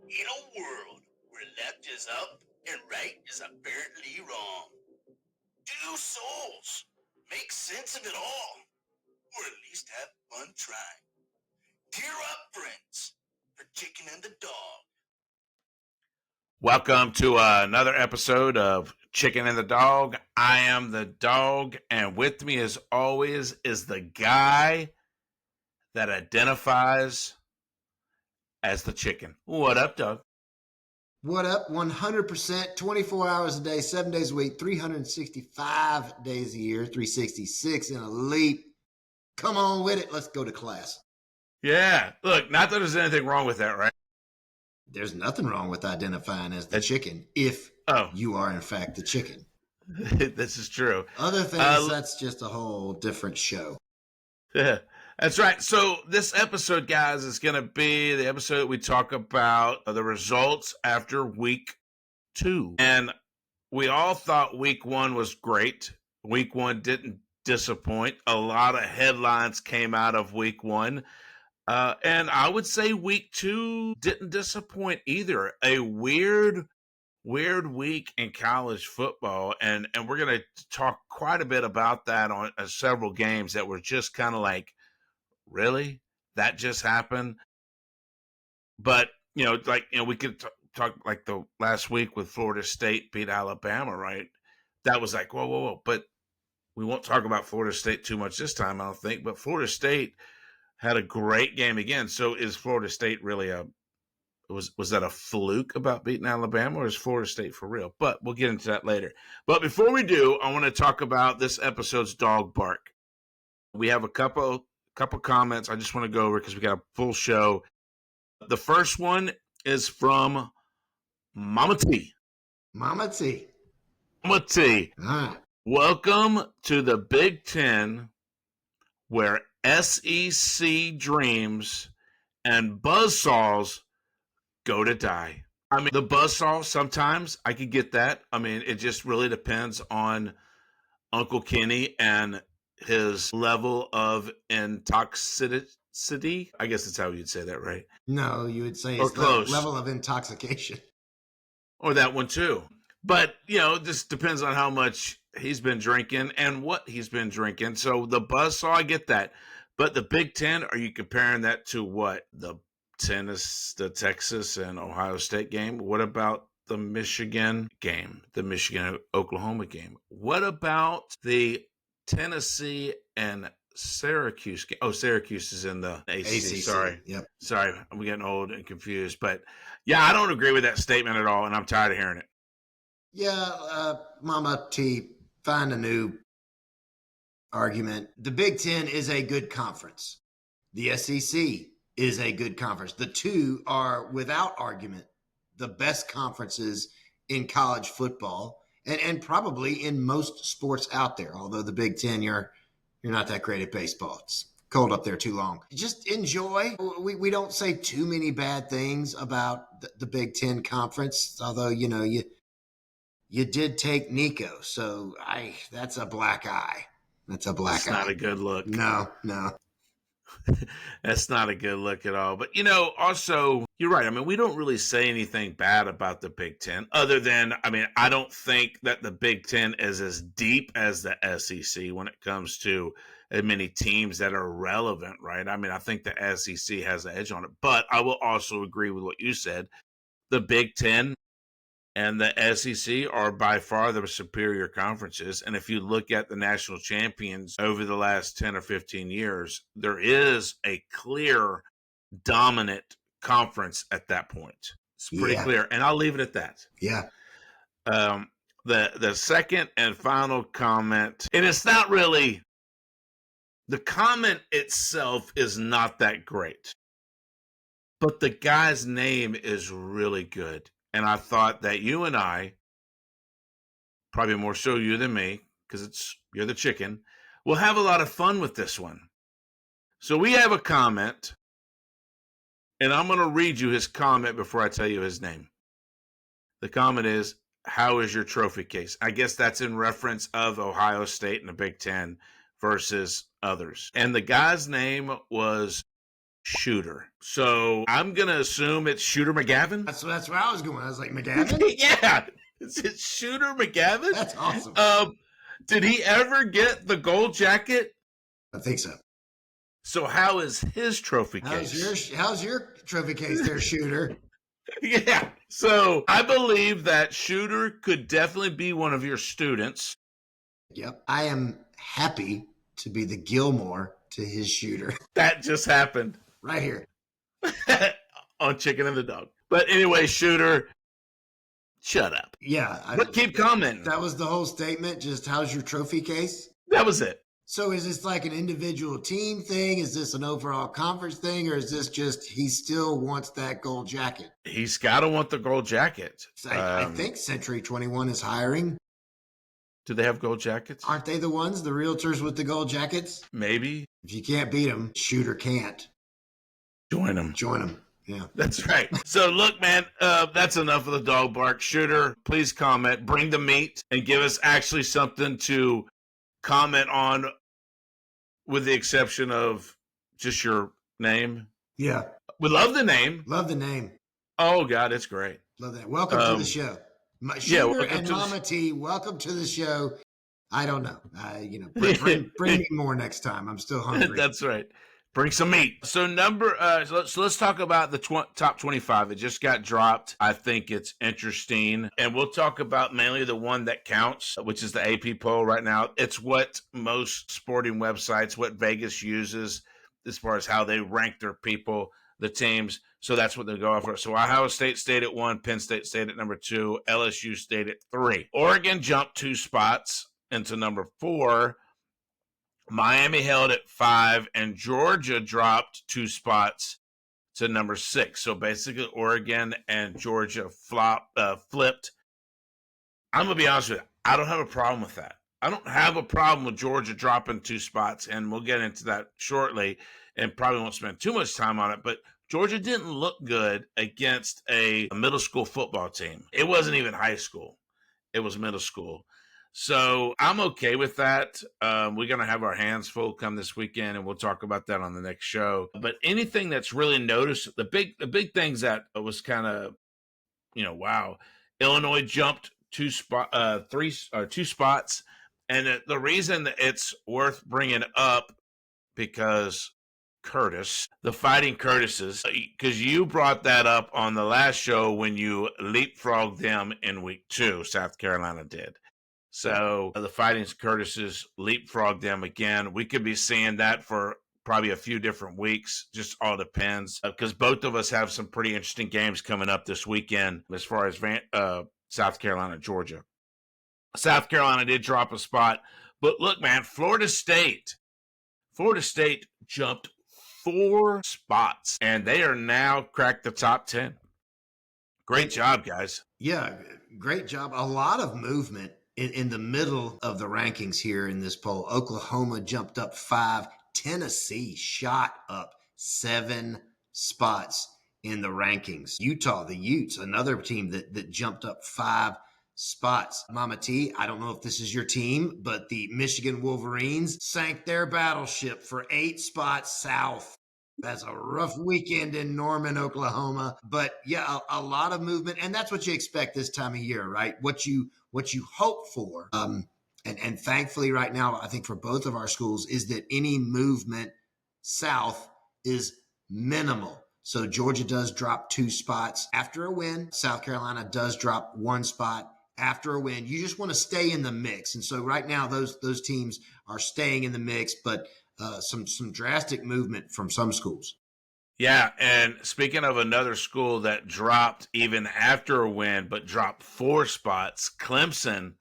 In a world where left is up and right is apparently wrong, do souls make sense of it all? Or at least have fun trying. Gear up, friends, for Chicken and the Dog. Welcome to another episode of Chicken and the Dog. I am the dog, and with me, as always, is the guy that identifies as the chicken. What up, Doug? What up? 100%, 24 hours a day, 7 days a week, 365 days a year, 366 in a leap. Come on with it. Let's go to class. Yeah. Look, not that there's anything wrong with that, right? There's nothing wrong with identifying as the chicken if you are, in fact, the chicken. This is true. Other things, that's just a whole different show. Yeah, that's right. So this episode, guys, is going to be the episode that we talk about the results after week 2. And we all thought week 1 was great. Week 1 didn't disappoint. A lot of headlines came out of week 1. And I would say week 2 didn't disappoint either. A weird week in college football. And we're going to talk quite a bit about that on several games that were just kind of like, really? That just happened? But, we could talk like the last week with Florida State beat Alabama, right? That was like, whoa. But we won't talk about Florida State too much this time, I don't think. But Florida State had a great game again. So is Florida State really was that a fluke about beating Alabama, or is Florida State for real? But we'll get into that later. But before we do, I want to talk about this episode's dog bark. We have a couple comments I just want to go over because we got a full show. The first one is from Mama T. Mama T. Mama T. Welcome to the Big Ten, where SEC dreams and buzzsaws go to die. I mean, the buzzsaw, sometimes I could get that. I mean, it just really depends on Uncle Kenny and his level of intoxicity. I guess that's how you'd say that, right? No, you would say it's close. Level of intoxication. Or that one too. But, this depends on how much he's been drinking and what he's been drinking. So the buzzsaw, I get that. But the Big Ten, are you comparing that to what? The Texas and Ohio State game? What about the Michigan game? The Michigan-Oklahoma game? What about the Tennessee and Syracuse game? Oh, Syracuse is in the ACC. Sorry. Yep. Sorry, I'm getting old and confused. But, yeah, I don't agree with that statement at all, and I'm tired of hearing it. Yeah, Mama T, find a new argument. The Big Ten is a good conference. The SEC is a good conference. The two are, without argument, the best conferences in college football and probably in most sports out there. Although the Big Ten, you're not that great at baseball. It's cold up there too long. Just enjoy. We don't say too many bad things about the Big Ten conference, although, you did take Nico, so that's a black eye. That's a black eye. That's not a good look. No. That's not a good look at all. But, also, you're right. I mean, we don't really say anything bad about the Big Ten other than, I don't think that the Big Ten is as deep as the SEC when it comes to as many teams that are relevant, right? I think the SEC has the edge on it. But I will also agree with what you said. The Big Ten and the SEC are by far the superior conferences. And if you look at the national champions over the last 10 or 15 years, there is a clear dominant conference at that point. It's pretty clear. And I'll leave it at that. Yeah. The second and final comment, and it's not really, the comment itself is not that great, but the guy's name is really good. And I thought that you and I, probably more so you than me, because you're the chicken, will have a lot of fun with this one. So we have a comment, and I'm going to read you his comment before I tell you his name. The comment is, how is your trophy case? I guess that's in reference of Ohio State and the Big Ten versus others. And the guy's name was Shooter. So I'm going to assume it's Shooter McGavin. That's where I was going. I was like, McGavin? Yeah. Is it Shooter McGavin? That's awesome. Did he ever get the gold jacket? I think so. So how is his trophy case? How's your trophy case there, Shooter? Yeah. So I believe that Shooter could definitely be one of your students. Yep. I am happy to be the Gilmore to his Shooter. That just happened. Right here. On Chicken and the Dog. But anyway, Shooter, shut up. Yeah. But keep commenting. That was the whole statement. Just how's your trophy case? That was it. So is this like an individual team thing? Is this an overall conference thing? Or is this just he still wants that gold jacket? He's got to want the gold jacket. I think Century 21 is hiring. Do they have gold jackets? Aren't they the ones, the realtors with the gold jackets? Maybe. If you can't beat them, Shooter can't. Join them. Yeah. That's right. So look, man, that's enough of the dog bark. Shooter, please comment. Bring the meat and give us actually something to comment on, with the exception of just your name. Yeah. We love the name. Love the name. Oh, God, it's great. Love that. Welcome to the show. Shooter and Mama T, welcome to the show. I don't know. Bring me more next time. I'm still hungry. That's right. Bring some meat. So let's talk about the top 25. It just got dropped. I think it's interesting. And we'll talk about mainly the one that counts, which is the AP poll right now. It's what most sporting websites, what Vegas uses as far as how they rank their people, the teams. So that's what they go off for. So Ohio State stayed at 1, Penn State stayed at number 2, LSU stayed at 3. Oregon jumped 2 spots into number 4. Miami held at 5, and Georgia dropped 2 spots to number 6. So basically, Oregon and Georgia flipped. I'm going to be honest with you. I don't have a problem with that. I don't have a problem with Georgia dropping 2 spots, and we'll get into that shortly and probably won't spend too much time on it. But Georgia didn't look good against a middle school football team. It wasn't even high school. It was middle school. So I'm okay with that. We're going to have our hands full come this weekend, and we'll talk about that on the next show. But anything that's really noticed, the big things that was kind of, wow. Illinois jumped 2 spots. And the reason that it's worth bringing up, because Curtis, the Fighting Curtises, because you brought that up on the last show when you leapfrogged them in week 2, South Carolina did. So the Fighting Curtises leapfrogged them again. We could be seeing that for probably a few different weeks. Just all depends, because both of us have some pretty interesting games coming up this weekend as far as South Carolina, Georgia. South Carolina did drop a spot. But look, man, Florida State jumped 4 spots, and they are now cracked the top 10. Great job, guys. Yeah, great job. A lot of movement in the middle of the rankings here in this poll. Oklahoma jumped up 5. Tennessee shot up 7 spots in the rankings. Utah, the Utes, another team that jumped up 5 spots. Mama T, I don't know if this is your team, but the Michigan Wolverines sank their battleship for 8 spots south. That's a rough weekend in Norman, Oklahoma. But yeah, a lot of movement. And that's what you expect this time of year, right? What you hope for. And thankfully right now, I think for both of our schools is that any movement south is minimal. So Georgia does drop 2 spots after a win. South Carolina does drop 1 spot after a win. You just want to stay in the mix. And so right now those teams are staying in the mix, but some drastic movement from some schools. Yeah, and speaking of another school that dropped even after a win, but dropped 4 spots, Clemson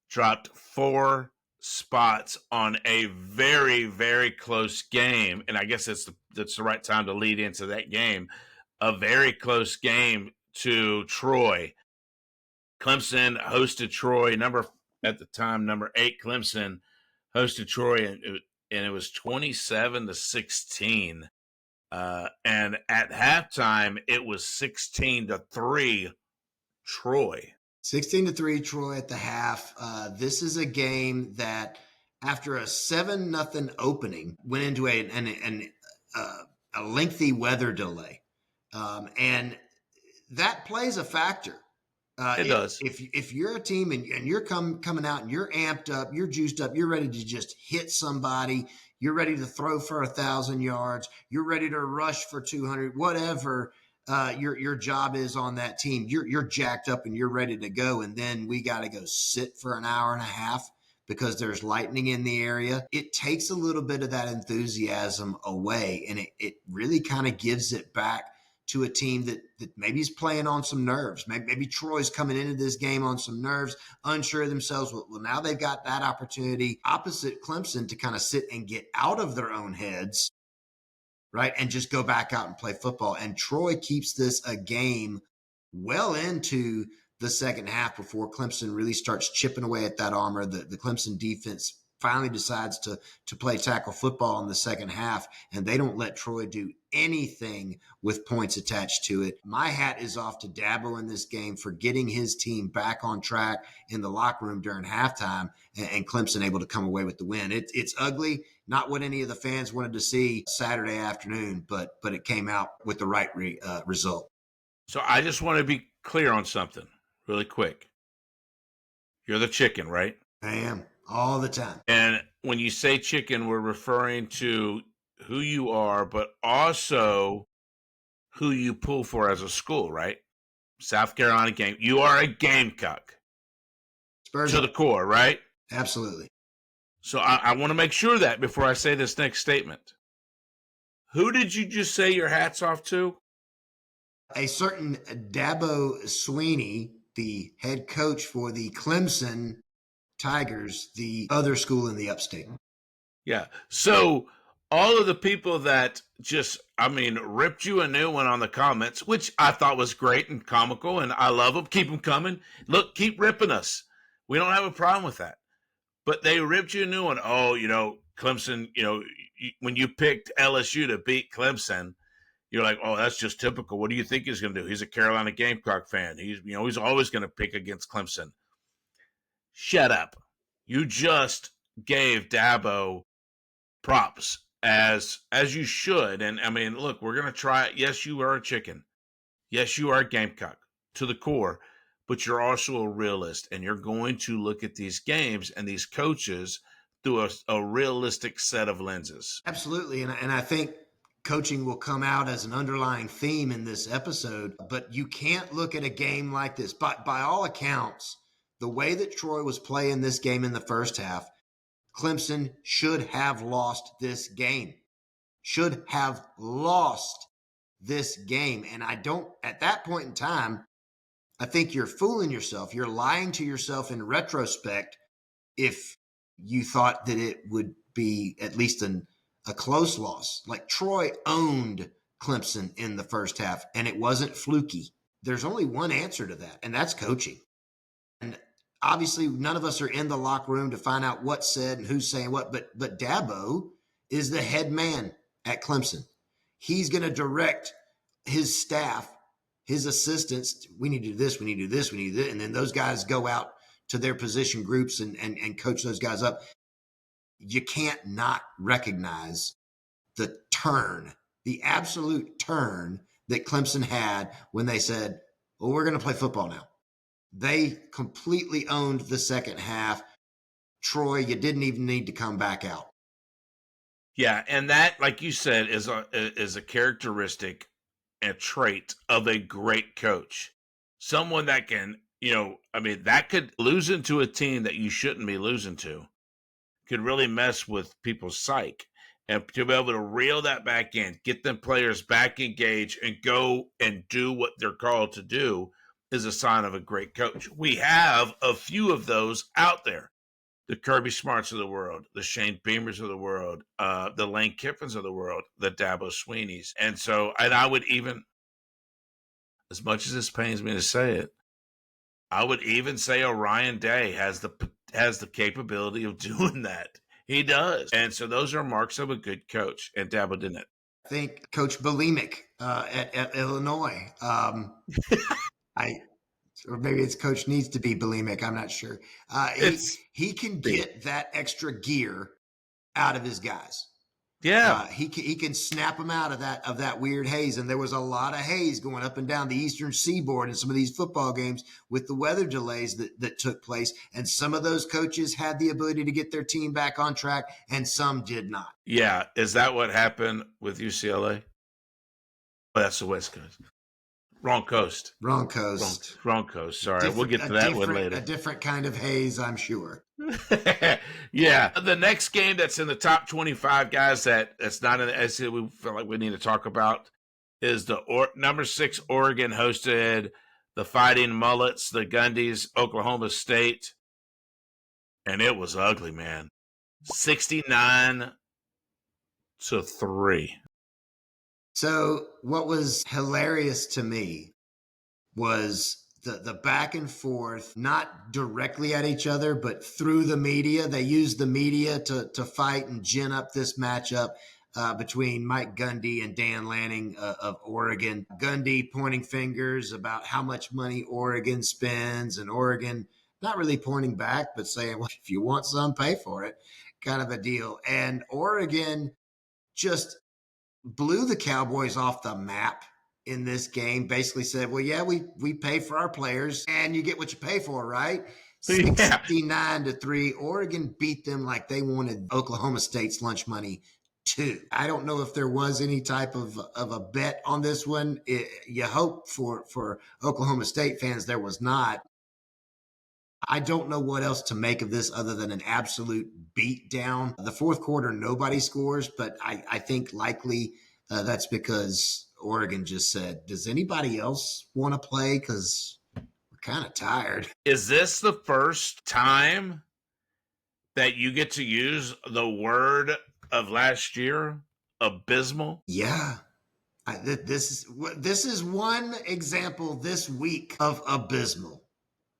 dropped 4 spots on a very, very close game. And I guess that's the right time to lead into that game. A very close game to Troy. Clemson hosted Troy, at the time, number 8 Clemson hosted Troy, and it was 27-16. And at halftime, it was 16-3 Troy. 16-3 Troy at the half. This is a game that, after a 7-0 opening, went into a lengthy weather delay. And that plays a factor. It does. If you're a team and you're coming out and you're amped up, you're juiced up, you're ready to just hit somebody, you're ready to throw for 1,000 yards, you're ready to rush for 200, whatever your job is on that team, you're jacked up and you're ready to go. And then we got to go sit for an hour and a half because there's lightning in the area. It takes a little bit of that enthusiasm away, and it really kind of gives it back to a team that maybe is playing on some nerves. Maybe Troy's coming into this game on some nerves, unsure of themselves. Well, now they've got that opportunity opposite Clemson to kind of sit and get out of their own heads, right, and just go back out and play football. And Troy keeps this a game well into the second half before Clemson really starts chipping away at that armor. The Clemson defense finally decides to play tackle football in the second half, and they don't let Troy do anything with points attached to it. My hat is off to Dabo in this game for getting his team back on track in the locker room during halftime, and Clemson able to come away with the win. It's ugly, not what any of the fans wanted to see Saturday afternoon, but it came out with the right result. So I just want to be clear on something really quick. You're the chicken, right? I am, all the time. And when you say chicken, we're referring to who you are, but also who you pull for as a school, right? South Carolina game. You are a Gamecock. Spurs to the core, right? Absolutely. So I want to make sure that before I say this next statement. Who did you just say your hat's off to? A certain Dabo Sweeney, the head coach for the Clemson Tigers, the other school in the upstate. Yeah. So all of the people that just, ripped you a new one on the comments, which I thought was great and comical, and I love them. Keep them coming. Look, keep ripping us. We don't have a problem with that. But they ripped you a new one. Oh, Clemson, when you picked LSU to beat Clemson, you're like, oh, that's just typical. What do you think he's going to do? He's a Carolina Gamecock fan. He's always going to pick against Clemson. Shut up. You just gave Dabo props as you should. And look, we're going to try it. Yes, you are a chicken. Yes, you are a Gamecock to the core, but you're also a realist, and you're going to look at these games and these coaches through a realistic set of lenses. Absolutely. And I think coaching will come out as an underlying theme in this episode, but you can't look at a game like this. But by all accounts, the way that Troy was playing this game in the first half, Clemson should have lost this game. Should have lost this game. And at that point in time, I think you're fooling yourself. You're lying to yourself in retrospect if you thought that it would be at least a close loss. Like Troy owned Clemson in the first half, and it wasn't fluky. There's only one answer to that, and that's coaching. And obviously, none of us are in the locker room to find out what's said and who's saying what, but Dabo is the head man at Clemson. He's going to direct his staff, his assistants. We need to do this, we need to do this, we need to do this. And then those guys go out to their position groups and coach those guys up. You can't not recognize the turn, the absolute turn that Clemson had when they said, well, we're going to play football now. They completely owned the second half. Troy, you didn't even need to come back out. Yeah, and that, like you said, is a characteristic and trait of a great coach. Someone that can, that could lose into a team that you shouldn't be losing to. Could really mess with people's psyche. And to be able to reel that back in, get them players back engaged, and go and do what they're called to do is a sign of a great coach. We have a few of those out there. The Kirby Smarts of the world, the Shane Beamers of the world, the Lane Kiffins of the world, the Dabo Sweeneys. And I would even, as much as this pains me to say it, I would even say Orion Day has the capability of doing that. He does. And so those are marks of a good coach, and Dabo didn't. I think Coach Bulimic at Illinois. Or maybe his coach needs to be bulimic. I'm not sure. He can get that extra gear out of his guys. Yeah. He can snap them out of that weird haze. And there was a lot of haze going up and down the eastern seaboard in some of these football games with the weather delays that took place. And some of those coaches had the ability to get their team back on track, and some did not. Yeah. Is that what happened with UCLA? Oh, that's the West Coast. Wrong coast. Wrong coast. Wrong coast. Sorry. We'll get to that one later. A different kind of haze, I'm sure. Yeah. The next game that's in the top 25, guys, that's not in the SEC we feel like we need to talk about is the number 6 Oregon hosted the Fighting Mullets, the Gundies, Oklahoma State. And it was ugly, man. 69-3. So what was hilarious to me was the back and forth, not directly at each other, but through the media. They used the media to fight and gin up this matchup between Mike Gundy and Dan Lanning of Oregon. Gundy pointing fingers about how much money Oregon spends, and Oregon not really pointing back, but saying, well, if you want some, pay for it, kind of a deal. And Oregon just blew the Cowboys off the map in this game. Basically said, well, yeah, we pay for our players and you get what you pay for, right? 69-3. Oregon beat them like they wanted Oklahoma State's lunch money too. I don't know if there was any type of a bet on this one. You hope for Oklahoma State fans there was not. I don't know what else to make of this other than an absolute beatdown. The fourth quarter, nobody scores, but I think likely that's because Oregon just said, does anybody else want to play? Because we're kind of tired. Is this the first time that you get to use the word of last year, abysmal? Yeah. This is one example this week of abysmal.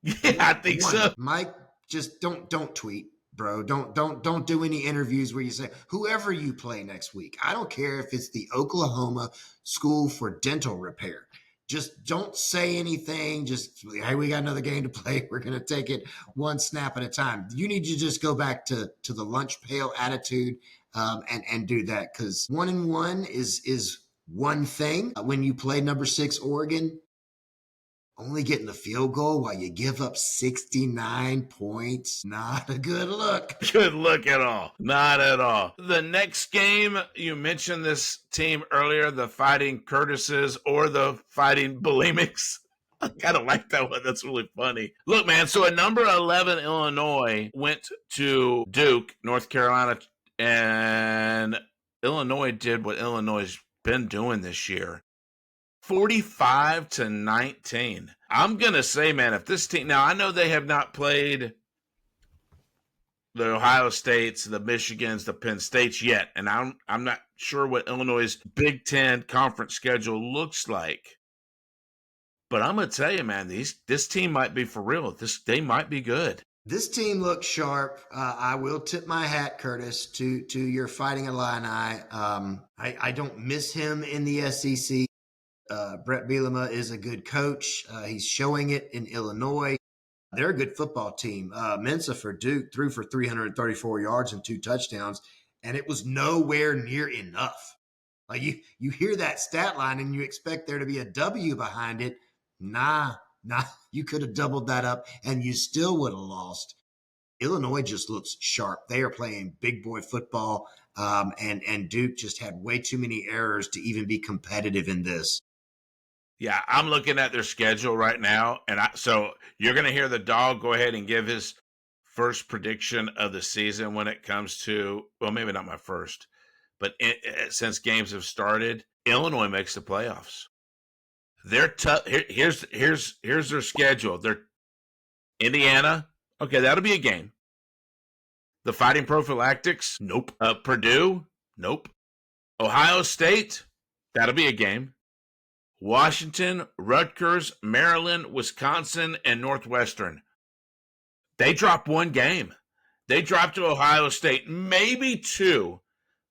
Yeah, I think so. Mike, just don't tweet, bro. Don't do any interviews where you say whoever you play next week. I don't care if it's the Oklahoma School for Dental Repair. Just don't say anything. Just, hey, we got another game to play. We're gonna take it one snap at a time. You need to just go back to the lunch pail attitude and do that, because 1-1 is one thing. When you play number 6 Oregon, only getting the field goal while you give up 69 points. Not a good look. Good look at all. Not at all. The next game, you mentioned this team earlier, the Fighting Curtises or the Fighting Bulimics. I kind of like that one. That's really funny. Look, man, so a number 11 Illinois went to Duke, North Carolina, and Illinois did what Illinois has been doing this year. 45-19. I'm going to say, man, if this team, now I know they have not played the Ohio States, the Michigans, the Penn States yet, and I'm not sure what Illinois' Big Ten conference schedule looks like. But I'm going to tell you, man, this team might be for real. They might be good. This team looks sharp. I will tip my hat, Curtis, to your Fighting Illini. I don't miss him in the SEC. Brett Bielema is a good coach. He's showing it in Illinois. They're a good football team. Mensah for Duke threw for 334 yards and 2 touchdowns, and it was nowhere near enough. Like you hear that stat line and you expect there to be a W behind it. Nah, you could have doubled that up and you still would have lost. Illinois just looks sharp. They are playing big boy football, and Duke just had way too many errors to even be competitive in this. Yeah, I'm looking at their schedule right now, and so you're going to hear the Dawg go ahead and give his first prediction of the season when it comes to, well, maybe not my first, but since games have started, Illinois makes the playoffs. They're tough. Here's their schedule. They're Indiana. Okay, that'll be a game. The Fighting Prophylactics. Nope. Purdue. Nope. Ohio State. That'll be a game. Washington, Rutgers, Maryland, Wisconsin, and Northwestern. They dropped one game. They dropped to Ohio State, maybe 2,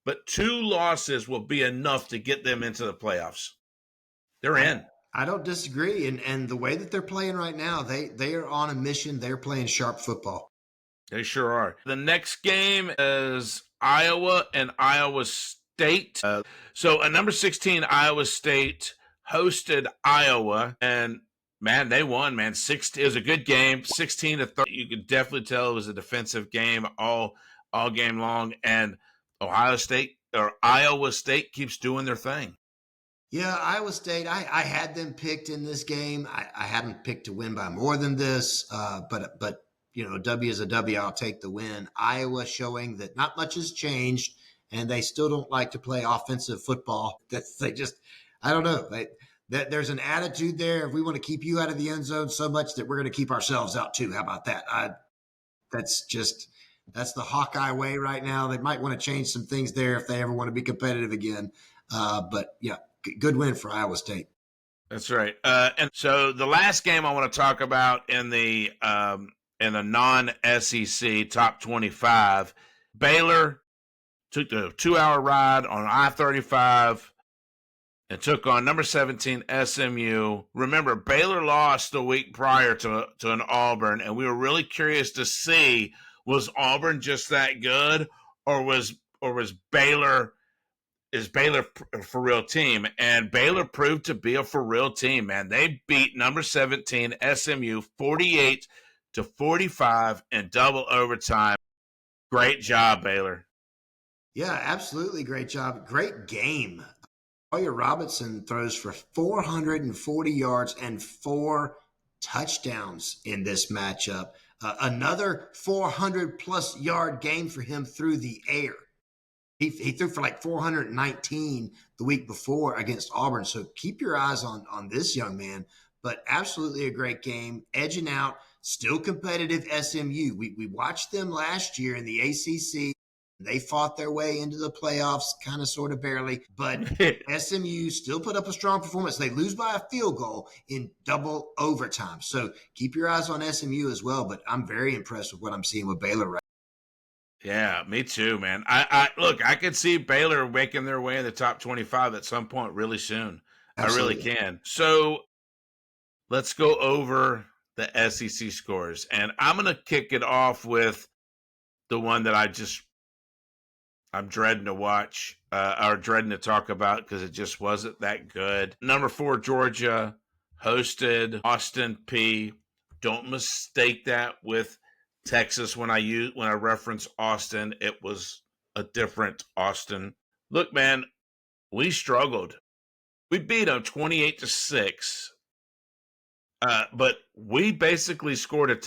but 2 losses will be enough to get them into the playoffs. They're in. I don't disagree. And the way that they're playing right now, they are on a mission. They're playing sharp football. They sure are. The next game is Iowa and Iowa State. So at number 16, Iowa State hosted Iowa, and man, they won. Man, it was a good game, 16-30. You could definitely tell it was a defensive game all game long, and Iowa State keeps doing their thing. Yeah, Iowa State, I had them picked in this game. I hadn't picked to win by more than this, but a W is a W. I'll take the win. Iowa showing that not much has changed, and they still don't like to play offensive football. I don't know. There's an attitude there. If we want to keep you out of the end zone so much that we're going to keep ourselves out too. How about that? That's the Hawkeye way right now. They might want to change some things there if they ever want to be competitive again. But yeah, good win for Iowa State. That's right. And so the last game I want to talk about in the non-SEC top 25, Baylor took the 2-hour ride on I-35 and took on number 17 SMU. Remember, Baylor lost the week prior to an Auburn, and we were really curious to see, was Auburn just that good, or was Baylor a for real team? And Baylor proved to be a for real team, man. They beat number 17 SMU 48-45 in double overtime. Great job, Baylor. Yeah, absolutely great job. Great game. Sawyer Robinson throws for 440 yards and 4 touchdowns in this matchup. Another 400-plus yard game for him through the air. He threw for like 419 the week before against Auburn. So keep your eyes on this young man. But absolutely a great game. Edging out, still competitive SMU. We watched them last year in the ACC. They fought their way into the playoffs, kind of, sort of barely. But SMU still put up a strong performance. They lose by a field goal in double overtime. So keep your eyes on SMU as well. But I'm very impressed with what I'm seeing with Baylor right now. Yeah, me too, man. I could see Baylor making their way in the top 25 at some point really soon. Absolutely. I really can. So let's go over the SEC scores. And I'm going to kick it off with the one that I'm dreading to watch or dreading to talk about because it just wasn't that good. Number 4, Georgia hosted Austin Peay. Don't mistake that with Texas. When I reference Austin, it was a different Austin. Look, man, we struggled. We beat them 28-6, but we basically scored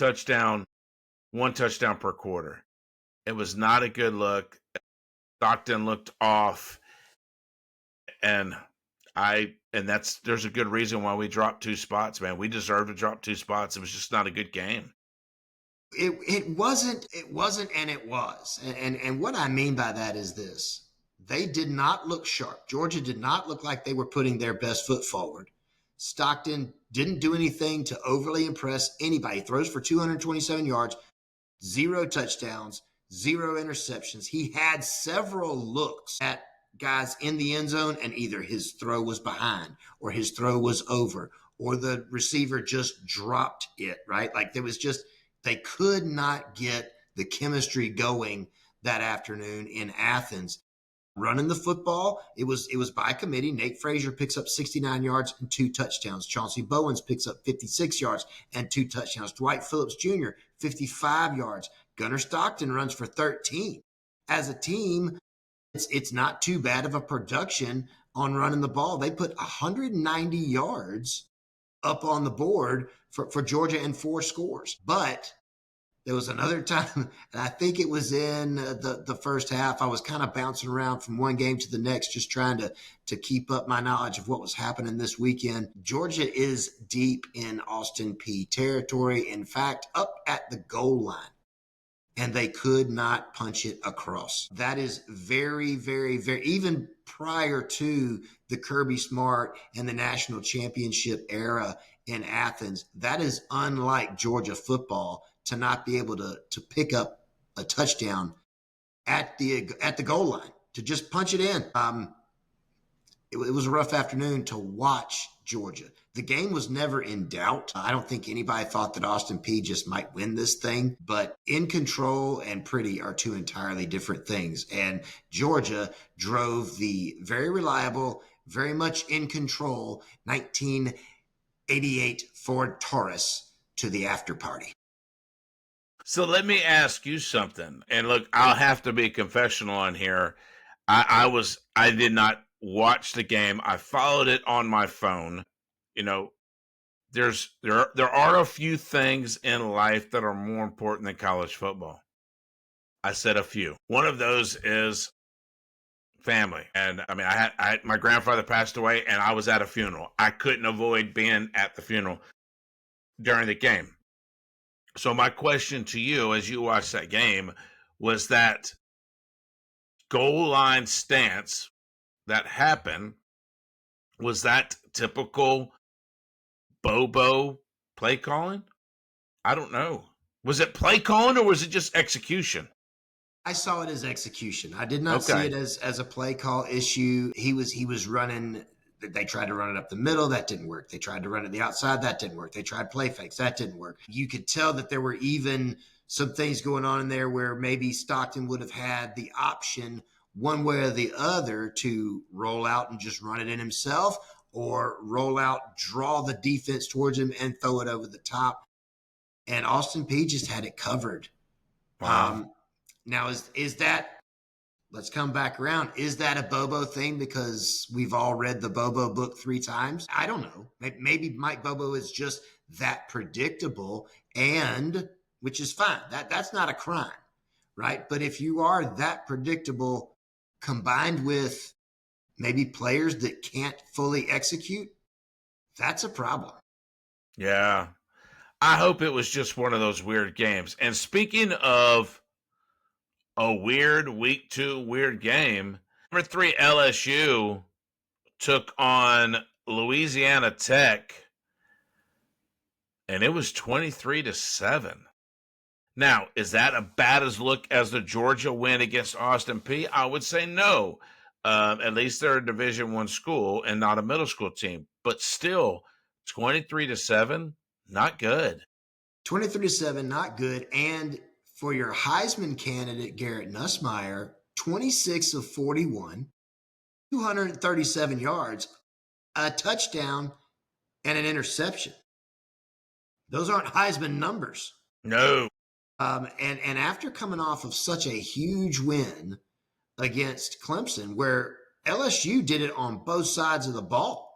one touchdown per quarter. It was not a good look. Stockton looked off, and there's a good reason why we dropped 2 spots, man. We deserved to drop 2 spots. It was just not a good game. It wasn't, and it was. And what I mean by that is this. They did not look sharp. Georgia did not look like they were putting their best foot forward. Stockton didn't do anything to overly impress anybody. He throws for 227 yards, 0 touchdowns, 0 interceptions. He had several looks at guys in the end zone, and either his throw was behind or his throw was over or the receiver just dropped it, right? Like they could not get the chemistry going that afternoon in Athens. Running the football, it was by committee. Nate Frazier picks up 69 yards and 2 touchdowns. Chauncey Bowens picks up 56 yards and 2 touchdowns. Dwight Phillips Jr., 55 yards. Gunnar Stockton runs for 13. As a team, it's not too bad of a production on running the ball. They put 190 yards up on the board for Georgia and 4 scores. But there was another time, and I think it was in the first half, I was kind of bouncing around from one game to the next, just trying to keep up my knowledge of what was happening this weekend. Georgia is deep in Austin Peay territory. In fact, up at the goal line. And they could not punch it across. That is very, very, very, even prior to the Kirby Smart and the national championship era in Athens, that is unlike Georgia football to not be able to pick up a touchdown at the goal line, to just punch it in. it was a rough afternoon to watch Georgia. The game was never in doubt. I don't think anybody thought that Austin Peay just might win this thing, but in control and pretty are two entirely different things. And Georgia drove the very reliable, very much in control 1988 Ford Taurus to the after party. So let me ask you something. And look, I'll have to be confessional on here. I did not watch the game. I followed it on my phone. You know, there are a few things in life that are more important than college football. I said a few. One of those is family. And I mean, I had my grandfather passed away and I was at a funeral. I couldn't avoid being at the funeral during the game. So my question to you as you watched that game was that goal line stance that happened, was that typical Bobo play calling? I don't know. Was it play calling or was it just execution? I saw it as execution. I did not see Okay. it as a play call issue. He was running. They tried to run it up the middle. That didn't work. They tried to run it the outside. That didn't work. They tried play fakes. That didn't work. You could tell that there were even some things going on in there where maybe Stockton would have had the option one way or the other to roll out and just run it in himself, or roll out, draw the defense towards him and throw it over the top. And Austin Peay just had it covered. Wow. Now, is that, let's come back around, is that a Bobo thing because we've all read the Bobo book 3 times? I don't know. Maybe Mike Bobo is just that predictable, and which is fine. That's not a crime, right? But if you are that predictable combined with maybe players that can't fully execute, that's a problem. Yeah. I hope it was just one of those weird games. And speaking of a weird week 2 weird game, number 3 LSU took on Louisiana Tech, and it was 23-7. Now, is that a bad as look as the Georgia win against Austin Peay? I would say no. At least they're a Division I school and not a middle school team. But still, 23-7, not good. 23-7, not good. And for your Heisman candidate, Garrett Nussmeier, 26 of 41, 237 yards, a touchdown, and an interception. Those aren't Heisman numbers. No. And after coming off of such a huge win against Clemson, where LSU did it on both sides of the ball,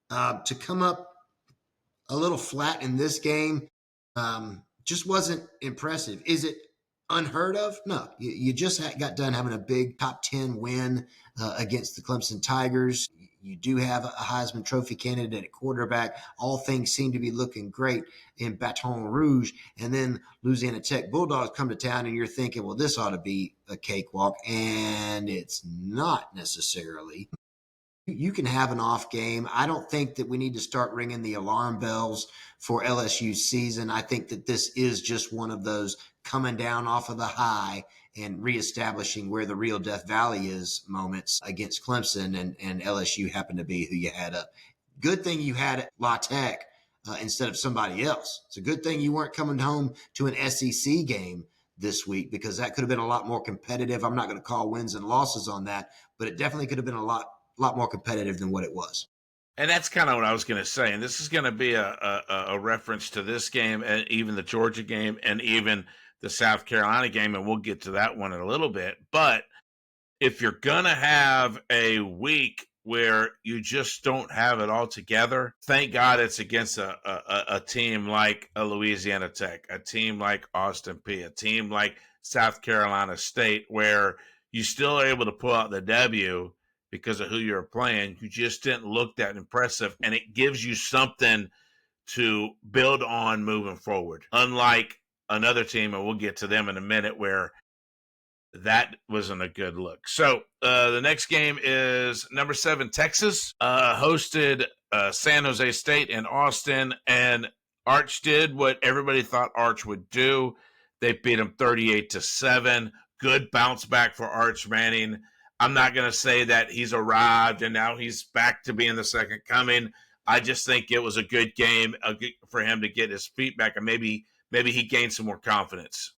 to come up a little flat in this game just wasn't impressive. Is it unheard of? No. You just got done having a big top 10 win against the Clemson Tigers. You do have a Heisman Trophy candidate at quarterback. All things seem to be looking great in Baton Rouge. And then Louisiana Tech Bulldogs come to town, and you're thinking, well, this ought to be a cakewalk. And it's not necessarily. You can have an off game. I don't think that we need to start ringing the alarm bells for LSU's season. I think that this is just one of those coming down off of the high and reestablishing where the real Death Valley is moments against Clemson, and LSU happened to be who you had up. Good thing you had La Tech instead of somebody else. It's a good thing you weren't coming home to an SEC game this week, because that could have been a lot more competitive. I'm not going to call wins and losses on that, but it definitely could have been a lot more competitive than what it was. And that's kind of what I was going to say. And this is going to be a reference to this game, and even the Georgia game, and even the South Carolina game. And we'll get to that one in a little bit. But if you're going to have a week where you just don't have it all together, thank God it's against a team like a Louisiana Tech, a team like Austin Peay, a team like South Carolina State, where you still are able to pull out the W because of who you're playing. You just didn't look that impressive, and it gives you something to build on moving forward. Unlike another team, and we'll get to them in a minute, where that wasn't a good look. So the next game is number 7 Texas hosted San Jose State in Austin, and Arch did what everybody thought Arch would do. They beat him 38-7. Good bounce back for Arch Manning. I'm not going to say that he's arrived and now he's back to being the second coming. I just think it was a good game for him to get his feet back, and maybe he gained some more confidence.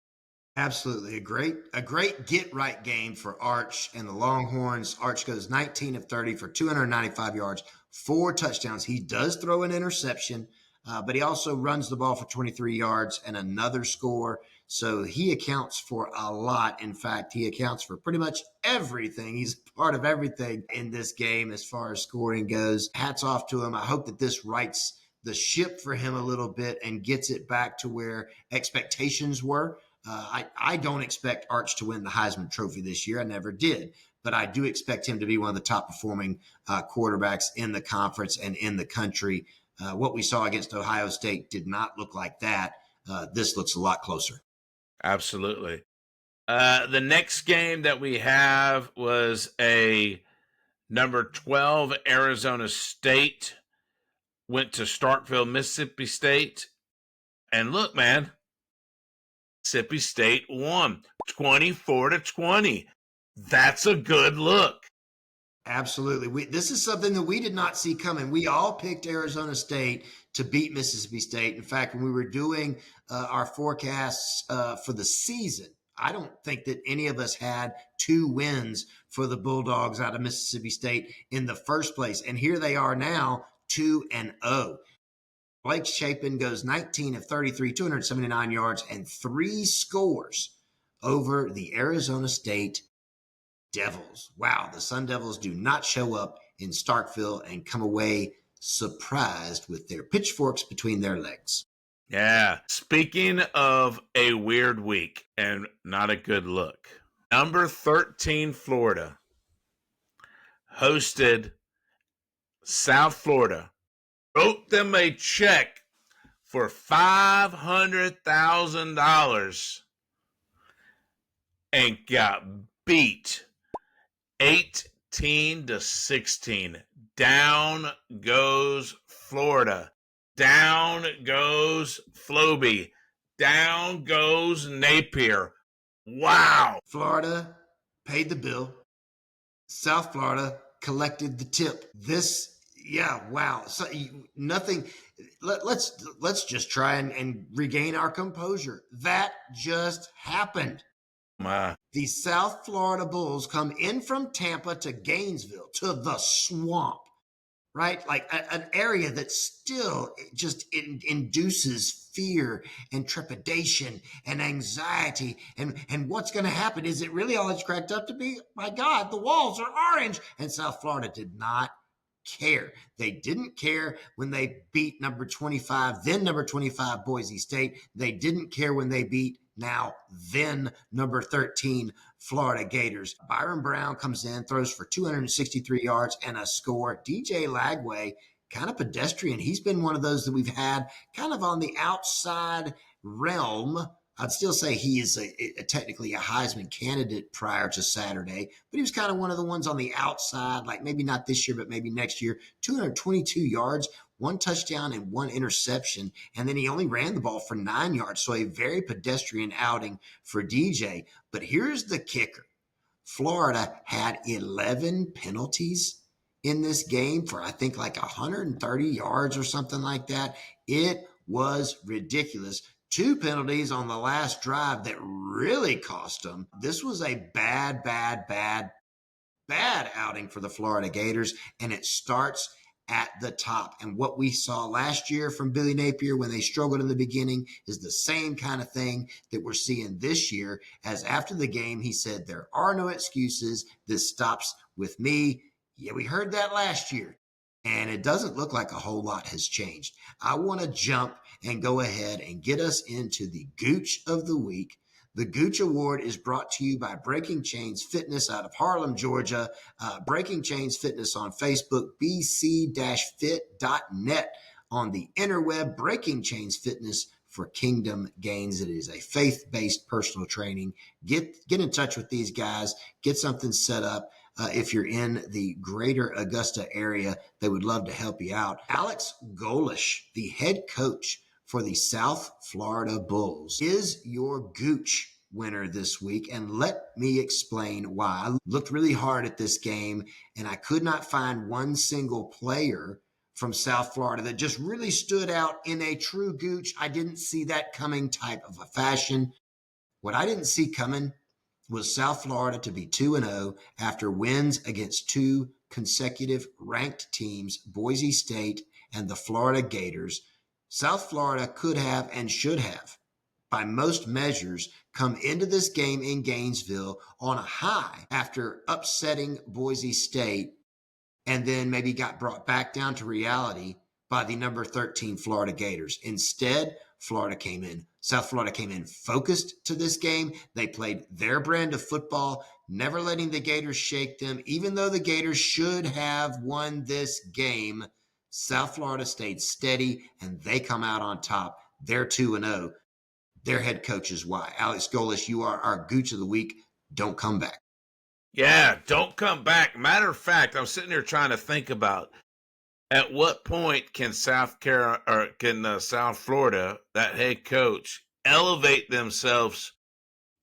Absolutely. A great get right game for Arch and the Longhorns. Arch goes 19 of 30 for 295 yards, 4 touchdowns. He does throw an interception, but he also runs the ball for 23 yards and another score. So he accounts for a lot. In fact, he accounts for pretty much everything. He's part of everything in this game as far as scoring goes. Hats off to him. I hope that this rights the ship for him a little bit and gets it back to where expectations were. I don't expect Arch to win the Heisman Trophy this year. I never did. But I do expect him to be one of the top performing quarterbacks in the conference and in the country. What we saw against Ohio State did not look like that. This looks a lot closer. Absolutely. The next game that we have was a number 12 Arizona State went to Starkville, Mississippi State. And look, man, Mississippi State won 24-20. That's a good look. Absolutely. This is something that we did not see coming. We all picked Arizona State to beat Mississippi State. In fact, when we were doing our forecasts for the season, I don't think that any of us had 2 wins for the Bulldogs out of Mississippi State in the first place. And here they are now, 2-0. Blake Shapen goes 19 of 33, 279 yards, and 3 scores over the Arizona State Devils. Wow, the Sun Devils do not show up in Starkville and come away surprised with their pitchforks between their legs. Yeah. Speaking of a weird week and not a good look, number 13 Florida hosted South Florida, wrote them a check for $500,000 and got beat 18-16. Down goes Florida. Down goes Floby. Down goes Napier. Wow. Florida paid the bill. South Florida collected the tip. Wow. So nothing. Let's just try and regain our composure. That just happened. The South Florida Bulls come in from Tampa to Gainesville, to the swamp, right? Like an area that still just induces fear and trepidation and anxiety. And what's going to happen? Is it really all it's cracked up to be? My God, the walls are orange. And South Florida did not care. They didn't care when they beat number 25, then number 25 Boise State. They didn't care when they beat then number 13 Florida Gators. Byron Brown comes in, throws for 263 yards and a score. DJ Lagway, kind of pedestrian. He's been one of those that we've had kind of on the outside realm. I'd still say he is technically a Heisman candidate prior to Saturday, but he was kind of one of the ones on the outside, like maybe not this year, but maybe next year. 222 yards, 1 touchdown and 1 interception, and then he only ran the ball for 9 yards, so a very pedestrian outing for DJ. But here's the kicker. Florida had 11 penalties in this game for, I think, like 130 yards or something like that. It was ridiculous. 2 penalties on the last drive that really cost them. This was a bad outing for the Florida Gators, and it starts at the top. And what we saw last year from Billy Napier when they struggled in the beginning is the same kind of thing that we're seeing this year, as after the game, he said, there are no excuses. This stops with me. Yeah, we heard that last year. And it doesn't look like a whole lot has changed. I want to jump and go ahead and get us into the Gooch of the Week. The Gooch Award is brought to you by Breaking Chains Fitness out of Harlem, Georgia. Breaking Chains Fitness on Facebook, bc-fit.net on the interweb. Breaking Chains Fitness for Kingdom Gains. It is a faith-based personal training. Get in touch with these guys. Get something set up. If you're in the greater Augusta area, they would love to help you out. Alex Golish, the head coach for the South Florida Bulls, is your Gooch winner this week, and let me explain why. I looked really hard at this game, and I could not find one single player from South Florida that just really stood out in a true Gooch, I didn't see that coming type of a fashion. What I didn't see coming was South Florida to be 2-0 after wins against two consecutive ranked teams, Boise State and the Florida Gators. South Florida could have and should have, by most measures, come into this game in Gainesville on a high after upsetting Boise State, and then maybe got brought back down to reality by the number 13 Florida Gators. Instead, South Florida came in focused to this game. They played their brand of football, never letting the Gators shake them. Even though the Gators should have won this game, South Florida stayed steady, and they come out on top. They're 2-0. Their head coach is why. Alex Golesh, you are our Gooch of the Week. Don't come back. Yeah, don't come back. Matter of fact, I'm sitting here trying to think about at what point can South Florida, that head coach, elevate themselves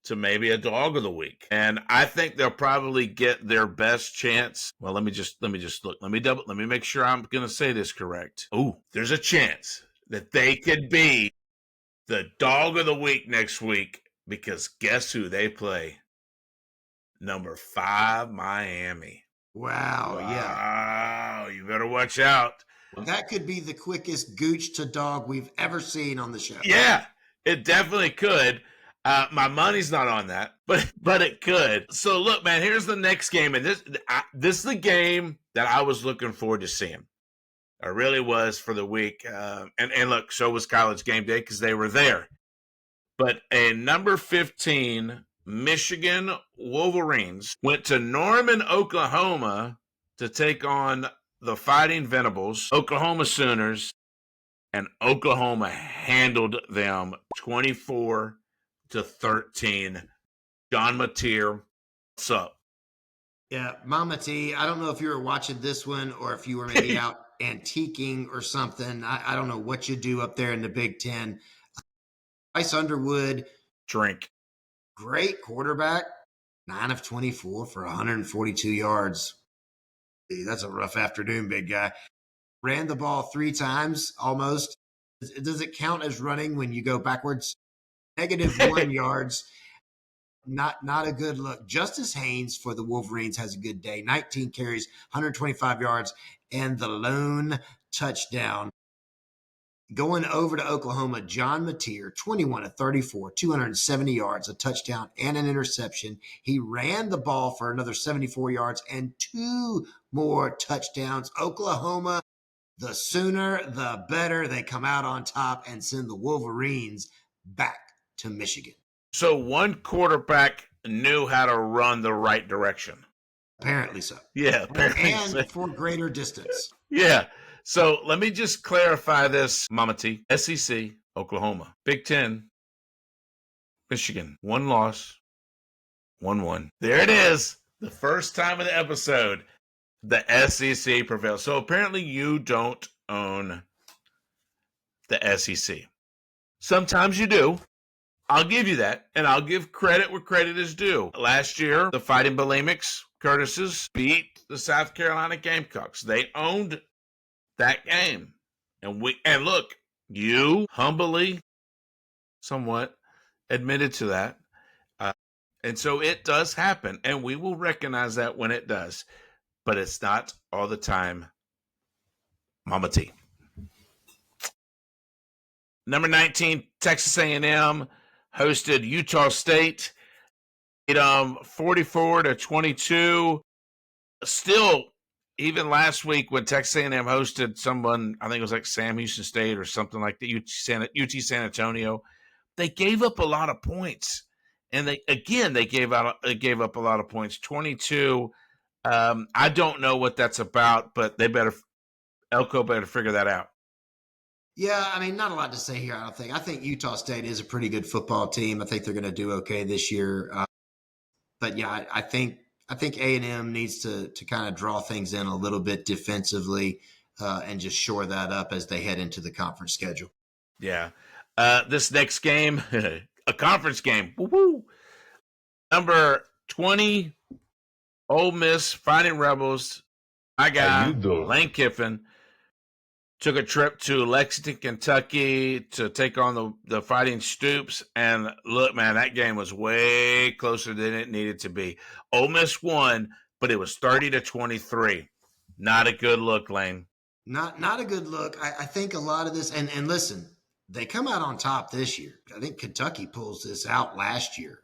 to maybe a Dawg of the Week. And I think they'll probably get their best chance. Well, let me just look. Let me make sure I'm going to say this correct. Oh, there's a chance that they could be the Dawg of the Week next week, because guess who they play? Number 5, Miami. Wow, yeah. You better watch out. That could be the quickest Gooch to Dawg we've ever seen on the show. Yeah, it definitely could. My money's not on that, but it could. So look, man, here's the next game, and this is the game that I was looking forward to seeing. I really was for the week, and look, so was College Game Day because they were there. But a number 15 Michigan Wolverines went to Norman, Oklahoma to take on the Fighting Venables, Oklahoma Sooners, and Oklahoma handled them 24-13. John Mateer, what's up? Yeah, Mama T, I don't know if you were watching this one or if you were maybe out antiquing or something. I don't know what you do up there in the Big Ten. Bryce Underwood. Drink. Great quarterback. 9 of 24 for 142 yards. That's a rough afternoon, big guy. Ran the ball 3 times almost. Does it count as running when you go backwards? -1 yards. Not a good look. Justice Haynes for the Wolverines has a good day. 19 carries, 125 yards, and the lone touchdown. Going over to Oklahoma, John Mateer, 21 of 34, 270 yards, a touchdown, and an interception. He ran the ball for another 74 yards and 2 more touchdowns. Oklahoma, the sooner the better. They come out on top and send the Wolverines back to Michigan. So one quarterback knew how to run the right direction. Apparently so. Yeah, apparently and so. For greater distance. Yeah. So let me just clarify this, Mama T. SEC, Oklahoma. Big Ten, Michigan. 1 loss, 1-1. There it is. The first time of the episode, the SEC prevails. So apparently you don't own the SEC. Sometimes you do. I'll give you that, and I'll give credit where credit is due. Last year, the Fighting Bulimics, Curtises, beat the South Carolina Gamecocks. They owned that game. And look, you humbly, somewhat, admitted to that. And so it does happen, and we will recognize that when it does. But it's not all the time, Mama T. Number 19, Texas A&M hosted Utah State. 44-22. Still, even last week when Texas A&M hosted someone, I think it was like Sam Houston State or something like that, UT San Antonio, they gave up a lot of points, and they gave up a lot of points. 22. I don't know what that's about, but Elko better figure that out. Yeah, I mean, not a lot to say here, I don't think. I think Utah State is a pretty good football team. I think they're going to do okay this year. But yeah, I think A&M needs to kind of draw things in a little bit defensively and just shore that up as they head into the conference schedule. Yeah. This next game, a conference game. Woo-hoo. Number 20, Ole Miss Fighting Rebels. My guy, Lane Kiffin, took a trip to Lexington, Kentucky to take on the Fighting Stoops. And look, man, that game was way closer than it needed to be. Ole Miss won, but it was 30-23. Not a good look, Lane. Not a good look. I think a lot of this, and listen, they come out on top this year. I think Kentucky pulls this out last year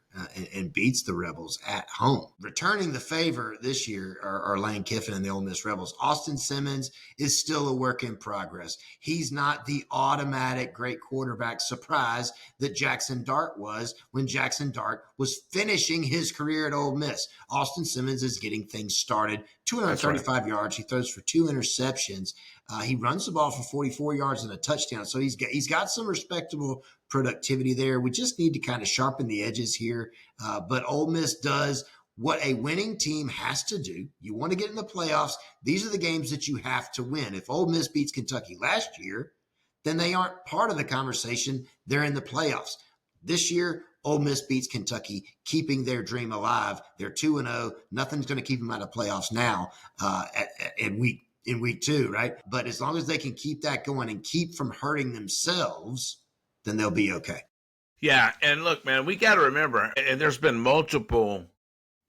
and beats the Rebels at home. Returning the favor this year are Lane Kiffin and the Ole Miss Rebels. Austin Simmons is still a work in progress. He's not the automatic great quarterback surprise that Jackson Dart was when Jackson Dart was finishing his career at Ole Miss. Austin Simmons is getting things started. 235 yards. He throws for 2 interceptions. He runs the ball for 44 yards and a touchdown. So he's got some respectable productivity there. We just need to kind of sharpen the edges here. But Ole Miss does what a winning team has to do. You want to get in the playoffs. These are the games that you have to win. If Ole Miss beats Kentucky last year, then they aren't part of the conversation. They're in the playoffs. This year, Ole Miss beats Kentucky, keeping their dream alive. They're 2-0. Nothing's going to keep them out of playoffs now in week 2, right? But as long as they can keep that going and keep from hurting themselves, then they'll be okay. Yeah, and look, man, we got to remember, and there's been multiple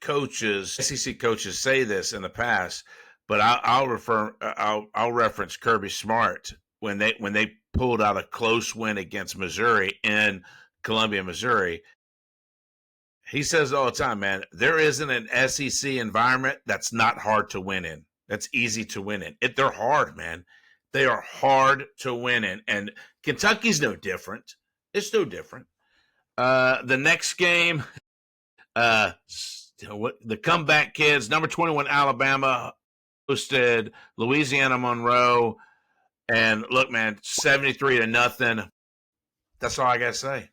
coaches, SEC coaches, say this in the past, but I'll reference Kirby Smart when they pulled out a close win against Missouri in Columbia, Missouri. He says all the time, man, there isn't an SEC environment that's not hard to win in. That's easy to win in. They're hard, man. They are hard to win in. And Kentucky's no different. It's no different. The next game, the comeback kids, number 21 Alabama hosted Louisiana Monroe. And look, man, 73-0. That's all I got to say.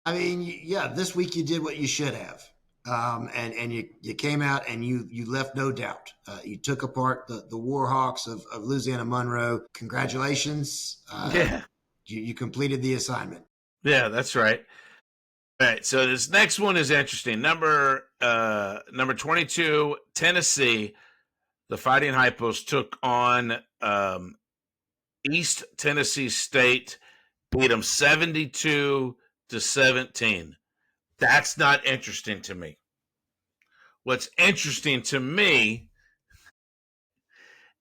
I mean, yeah, this week you did what you should have. And you came out and you left no doubt. You took apart the Warhawks of Louisiana Monroe. Congratulations. Yeah. You completed the assignment. Yeah, that's right. All right, so this next one is interesting. Number 22, Tennessee. The Fighting Hippos took on East Tennessee State, beat them 72-17. That's not interesting to me. What's interesting to me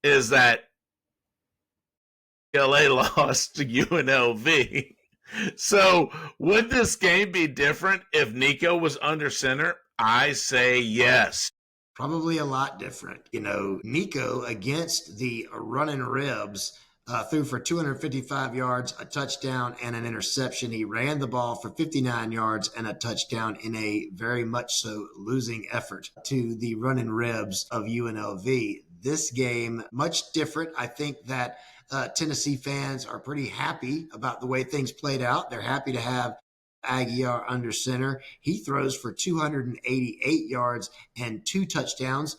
is that LA lost to UNLV. So would this game be different if Nico was under center? I say yes. Probably a lot different. You know, Nico against the running Rebs threw for 255 yards, a touchdown, and an interception. He ran the ball for 59 yards and a touchdown in a very much so losing effort to the running Rebs of UNLV. This game, much different. I think that Tennessee fans are pretty happy about the way things played out. They're happy to have Aguiar under center. He throws for 288 yards and 2 touchdowns.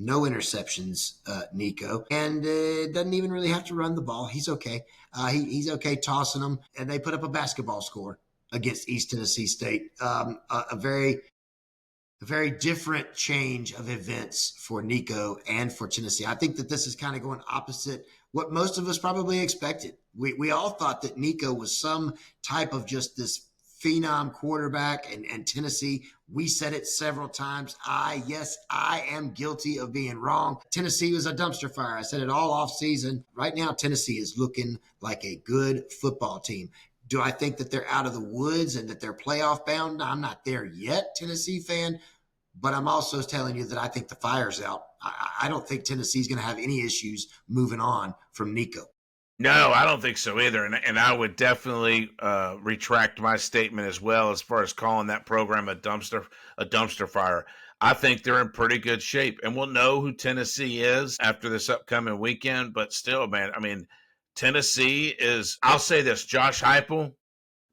No interceptions, Nico. And doesn't even really have to run the ball. He's okay. He's okay tossing them. And they put up a basketball score against East Tennessee State. A very different change of events for Nico and for Tennessee. I think that this is kind of going opposite what most of us probably expected. We all thought that Nico was some type of just this phenom quarterback, and Tennessee, we said it several times. I am guilty of being wrong. Tennessee was a dumpster fire. I said it all off season. Right now, Tennessee is looking like a good football team. Do I think that they're out of the woods and that they're playoff bound? No, I'm not there yet, Tennessee fan. But I'm also telling you that I think the fire's out. I don't think Tennessee's going to have any issues moving on from Nico. No, I don't think so either. And I would definitely retract my statement as well as far as calling that program a dumpster fire. I think they're in pretty good shape. And we'll know who Tennessee is after this upcoming weekend. But still, man, I mean, Tennessee is, I'll say this, Josh Heupel,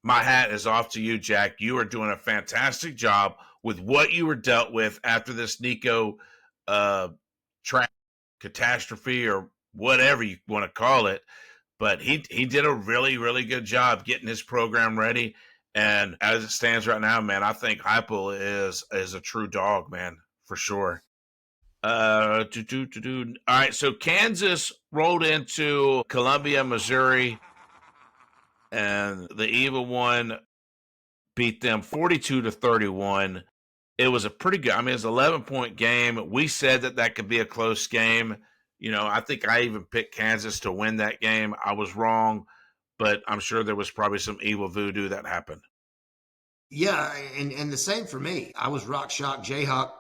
my hat is off to you, Jack. You are doing a fantastic job with what you were dealt with after this Nico catastrophe or whatever you want to call it. But he did a really, really good job getting his program ready. And as it stands right now, man, I think Heupel is a true dog, man, for sure. All right, so Kansas rolled into Columbia, Missouri, and the Evil One beat them 42-31. It was a pretty good. I mean, it was an 11-point game. We said that could be a close game. I think I even picked Kansas to win that game. I was wrong, but I'm sure there was probably some evil voodoo that happened. Yeah, and the same for me. I was rock shock Jayhawk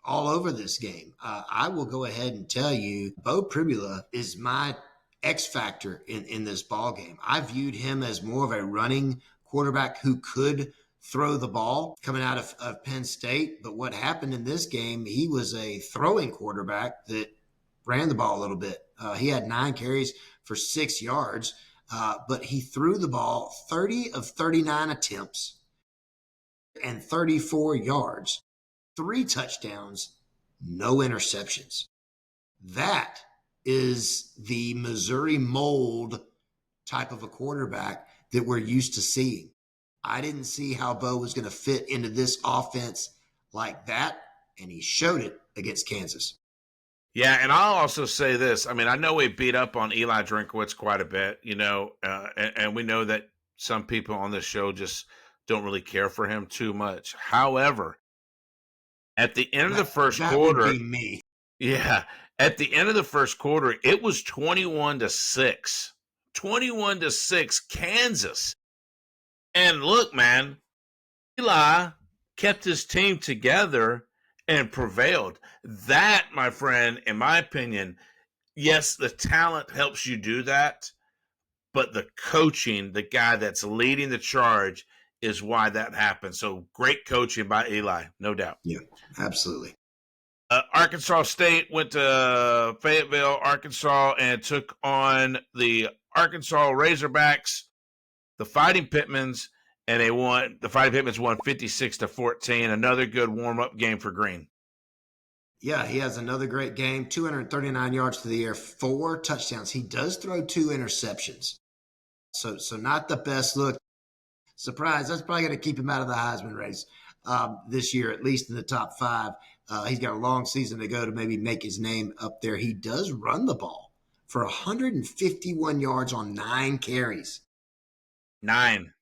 all over this game. I will go ahead and tell you, Bo Pribula is my X factor in this ball game. I viewed him as more of a running quarterback who could throw the ball coming out of Penn State. But what happened in this game, he was a throwing quarterback that ran the ball a little bit. He had 9 carries for 6 yards, but he threw the ball 30 of 39 attempts and 34 yards, 3 touchdowns, no interceptions. That is the Missouri mold type of a quarterback that we're used to seeing. I didn't see how Bo was going to fit into this offense like that, and he showed it against Kansas. Yeah, and I'll also say this. I mean, I know we beat up on Eli Drinkwitz quite a bit, and we know that some people on this show just don't really care for him too much. However, at the end of the first quarter, would be me. Yeah, at the end of the first quarter, it was 21-6. 21-6, Kansas. And look, man, Eli kept his team together and prevailed. That, my friend, in my opinion, yes, the talent helps you do that, but the coaching, the guy that's leading the charge, is why that happened. So great coaching by Eli, no doubt. Yeah, absolutely. Arkansas State went to Fayetteville, Arkansas, and took on the Arkansas Razorbacks, the Fighting Pittmans, and they won. The Fighting Pittmans won 56-14. Another good warm-up game for Green. Yeah, he has another great game. 239 yards to the air, 4 touchdowns. He does throw 2 interceptions, so not the best look. Surprise! That's probably going to keep him out of the Heisman race this year, at least in the top 5. He's got a long season to go to maybe make his name up there. He does run the ball for 151 yards on 9 carries. 9.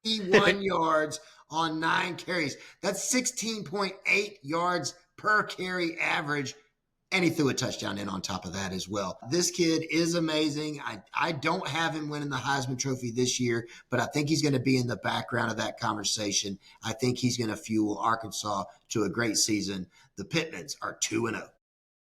51 yards on 9 carries. That's 16.8 yards per carry average. And he threw a touchdown in on top of that as well. This kid is amazing. I don't have him winning the Heisman Trophy this year, but I think he's going to be in the background of that conversation. I think he's going to fuel Arkansas to a great season. The Pittmans are 2-0.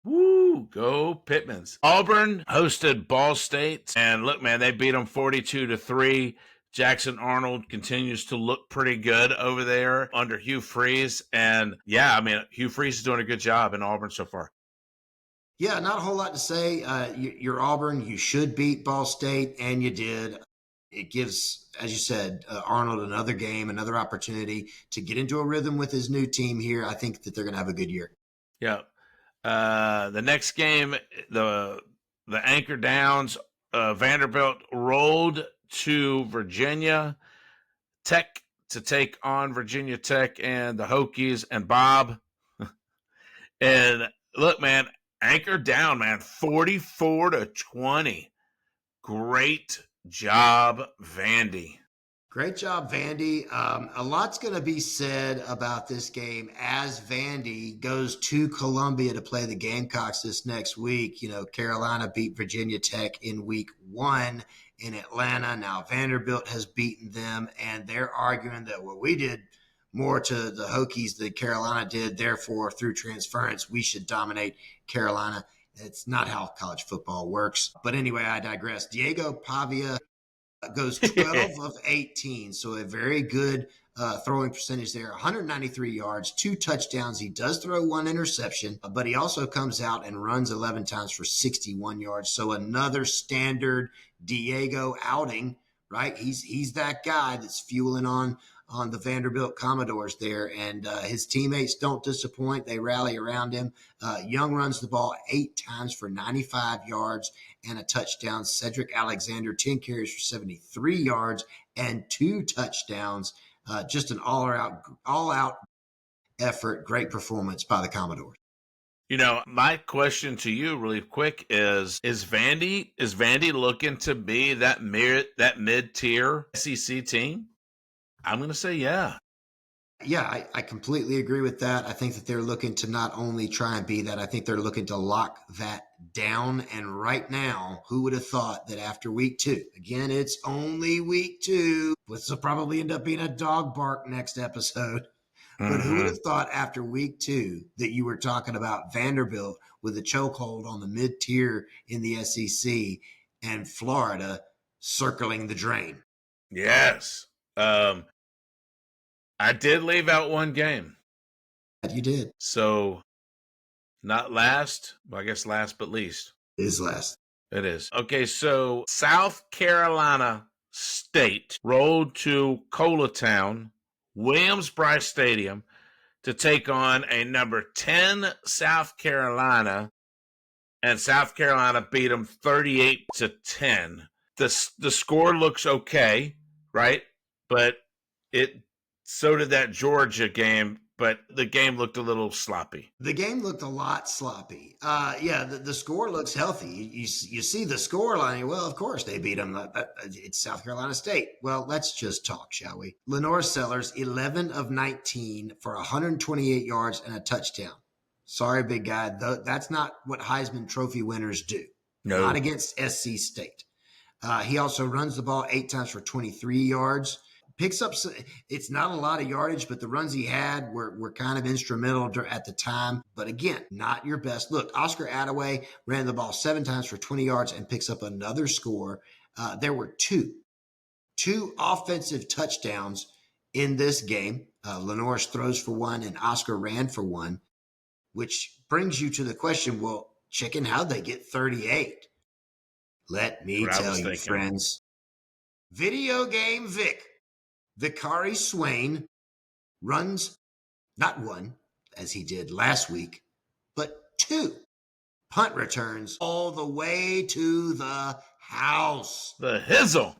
Woo, go Pittmans. Auburn hosted Ball State, and look, man, they beat them 42-3. Jackson Arnold continues to look pretty good over there under Hugh Freeze. And yeah, I mean, Hugh Freeze is doing a good job in Auburn so far. Yeah, not a whole lot to say. You're Auburn. You should beat Ball State, and you did. It gives, as you said, Arnold another game, another opportunity to get into a rhythm with his new team here. I think that they're going to have a good year. Yeah. The next game, the Anchor Downs, Vanderbilt rolled to Virginia Tech to take on Virginia Tech and the Hokies and Bob. And look, man, Anchor down, man, 44-20. Great job, Vandy. Great job, Vandy. A lot's going to be said about this game as Vandy goes to Columbia to play the Gamecocks this next week. Carolina beat Virginia Tech in week 1 in Atlanta. Now Vanderbilt has beaten them, and they're arguing that, well, we did more to the Hokies than Carolina did. Therefore, through transference, we should dominate Carolina. It's not how college football works. But anyway, I digress. Diego Pavia goes 12 of 18, so a very good throwing percentage there. 193 yards, 2 touchdowns. He does throw 1 interception, but he also comes out and runs 11 times for 61 yards. So another standard Diego outing, right? He's that guy that's fueling on the Vanderbilt Commodores there, and his teammates don't disappoint. They rally around him. Young runs the ball 8 times for 95 yards and a touchdown. Cedric Alexander, 10 carries for 73 yards and 2 touchdowns. Just an all out effort, great performance by the Commodores. My question to you really quick is Vandy looking to be that mid-tier SEC team? I'm going to say yeah. Yeah, I completely agree with that. I think that they're looking to not only try and be that, I think they're looking to lock that down. And right now, who would have thought that after week 2, again, it's only week 2, this will probably end up being a dog bark next episode. But who would have thought after week 2 that you were talking about Vanderbilt with a chokehold on the mid-tier in the SEC and Florida circling the drain? Yes. I did leave out one game. You did. So not last, well, I guess last but least. Is last. It is. Okay, so South Carolina State rolled to Colatown, Williams-Brice Stadium, to take on a number 10 South Carolina, and South Carolina beat them 38-10. The score looks okay, right? But so did that Georgia game, but the game looked a little sloppy. The game looked a lot sloppy. The score looks healthy. You see the score line. Well, of course they beat them. It's South Carolina State. Well, let's just talk, shall we? Lenore Sellers, 11 of 19 for 128 yards and a touchdown. Sorry, big guy. That's not what Heisman Trophy winners do. No. Not against SC State. He also runs the ball 8 times for 23 yards. Picks up, it's not a lot of yardage, but the runs he had were kind of instrumental at the time. But again, not your best. Look, Oscar Attaway ran the ball 7 times for 20 yards and picks up another score. There were two offensive touchdowns in this game. Lenore throws for 1 and Oscar ran for 1, which brings you to the question, well, Chicken, how'd they get 38? Let me tell you, friends. Video Game Vic. Vicari Swain runs not 1, as he did last week, but 2 punt returns all the way to the house. The Hizzle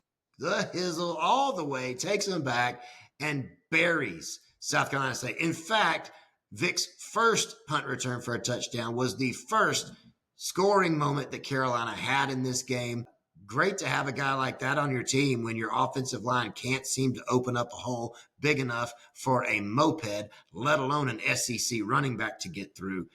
all the way, takes them back and buries South Carolina State. In fact, Vic's first punt return for a touchdown was the first scoring moment that Carolina had in this game. Great to have a guy like that on your team when your offensive line can't seem to open up a hole big enough for a moped, let alone an SEC running back to get through.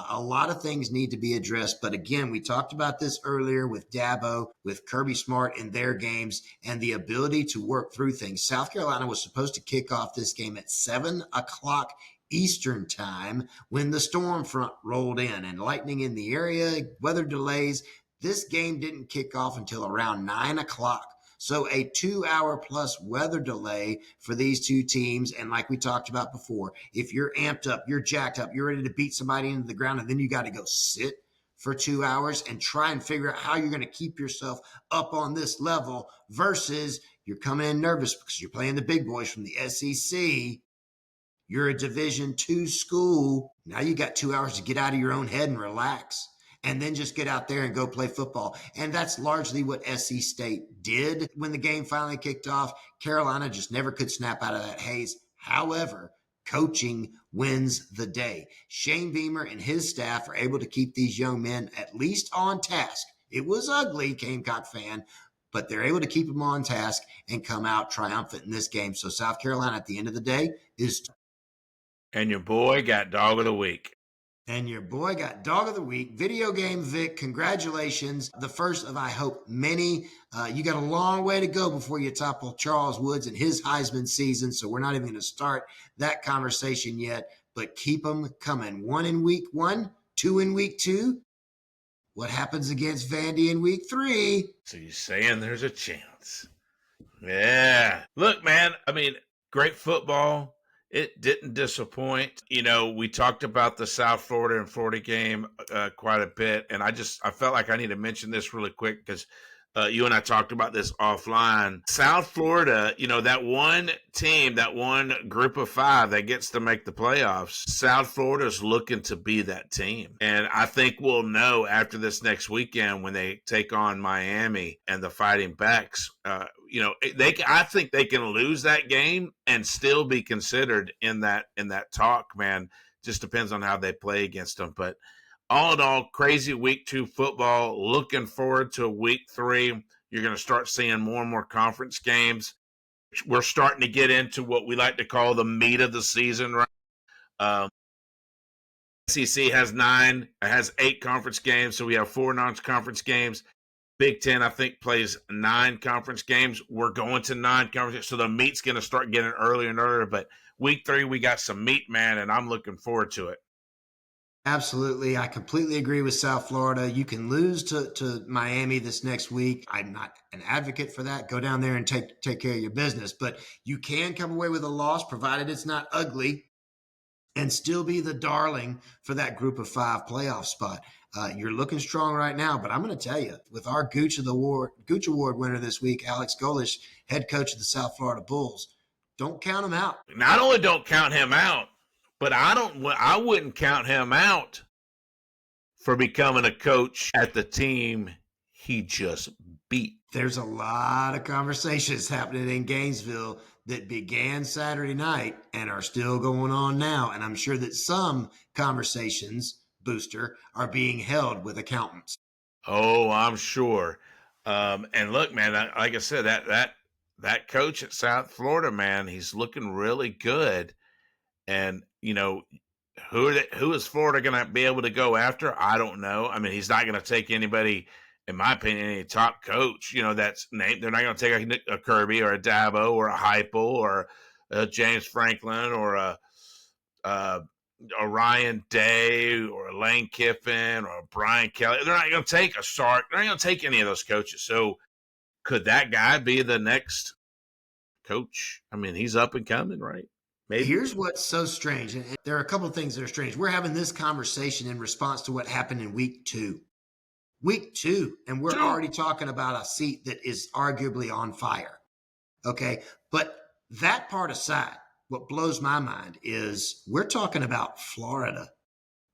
A lot of things need to be addressed. But again, we talked about this earlier with Dabo, with Kirby Smart in their games, and the ability to work through things. South Carolina was supposed to kick off this game at 7 o'clock Eastern time when the storm front rolled in and lightning in the area, weather delays. This game didn't kick off until around 9 o'clock. So a 2-hour plus weather delay for these two teams. And like we talked about before, if you're amped up, you're jacked up, you're ready to beat somebody into the ground, and then you got to go sit for 2 hours and try and figure out how you're going to keep yourself up on this level versus you're coming in nervous because you're playing the big boys from the SEC. You're a Division II school. Now you got 2 hours to get out of your own head and relax. And then just get out there and go play football. And that's largely what SC State did when the game finally kicked off. Carolina just never could snap out of that haze. However, coaching wins the day. Shane Beamer and his staff are able to keep these young men at least on task. It was ugly, Gamecock fan, but they're able to keep them on task and come out triumphant in this game. So South Carolina at the end of the day is... And your boy got Dog of the Week. And your boy got Dog of the Week. Video Game Vic, congratulations. The first of, I hope, many. You got a long way to go before you topple Charles Woods and his Heisman season, so we're not even going to start that conversation yet, but keep them coming. 1 in week 1, 2 in week 2. What happens against Vandy in week 3? So you're saying there's a chance. Yeah. Look, man, great football. It didn't disappoint. We talked about the South Florida and Florida game quite a bit, and I felt like I need to mention this really quick because You and I talked about this offline. South Florida, that one team, that one group of 5 that gets to make the playoffs, South Florida is looking to be that team. And I think we'll know after this next weekend when they take on Miami and the Fighting Backs. I think they can lose that game and still be considered in that talk, man. Just depends on how they play against them. But all in all, crazy week 2 football. Looking forward to week 3. You're going to start seeing more and more conference games. We're starting to get into what we like to call the meat of the season, right? SEC has 8 conference games, so we have 4 non-conference games. Big Ten, I think, plays 9 conference games. We're going to 9 conference, so the meat's going to start getting earlier and earlier. But week 3, we got some meat, man, and I'm looking forward to it. Absolutely. I completely agree with South Florida. You can lose to Miami this next week. I'm not an advocate for that. Go down there and take care of your business. But you can come away with a loss, provided it's not ugly, and still be the darling for that group of 5 playoff spot. You're looking strong right now, but I'm going to tell you, with our Gooch Award winner this week, Alex Golish, head coach of the South Florida Bulls, don't count him out. Not only don't count him out, but I wouldn't count him out for becoming a coach at the team he just beat. There's a lot of conversations happening in Gainesville that began Saturday night and are still going on now. And I'm sure that some conversations, Booster, are being held with accountants. Oh, I'm sure. And look, man, like I said, that coach at South Florida, man, he's looking really good. And, who is Florida going to be able to go after? I don't know. I mean, he's not going to take anybody, in my opinion, any top coach, that's named. They're not going to take a Kirby or a Dabo or a Heupel or a James Franklin or a Ryan Day or a Lane Kiffin or a Brian Kelly. They're not going to take a Sark. They're not going to take any of those coaches. So could that guy be the next coach? I mean, he's up and coming, right? Maybe. Here's what's so strange. And there are a couple of things that are strange. We're having this conversation in response to what happened in week 2. Week 2, and we're already talking about a seat that is arguably on fire. Okay. But that part aside, what blows my mind is we're talking about Florida,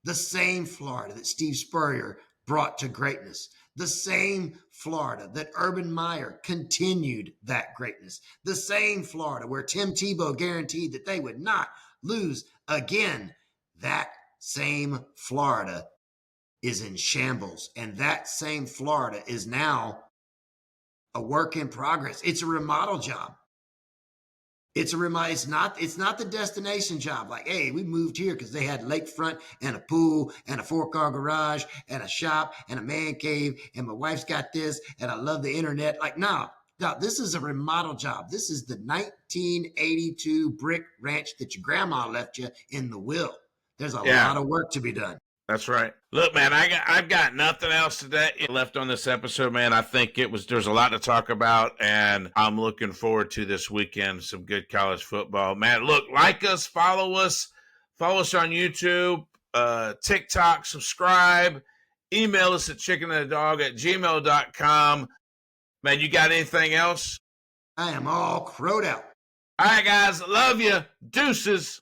the same Florida that Steve Spurrier brought to greatness, the same Florida that Urban Meyer continued that greatness, the same Florida where Tim Tebow guaranteed that they would not lose again. That same Florida is in shambles, and that same Florida is now a work in progress. It's a remodel job. It's not the destination job. Like, hey, we moved here because they had lakefront and a pool and a 4-car garage and a shop and a man cave and my wife's got this and I love the internet. Like, no, this is a remodel job. This is the 1982 brick ranch that your grandma left you in the will. There's a lot of work to be done. That's right. Look, man, I've got nothing else today left on this episode, man. I think there's a lot to talk about, and I'm looking forward to this weekend, some good college football. Man, look, like us, follow us on YouTube, TikTok, subscribe, email us at chickenanddawg@gmail.com. Man, you got anything else? I am all crowed out. All right, guys, love you. Deuces.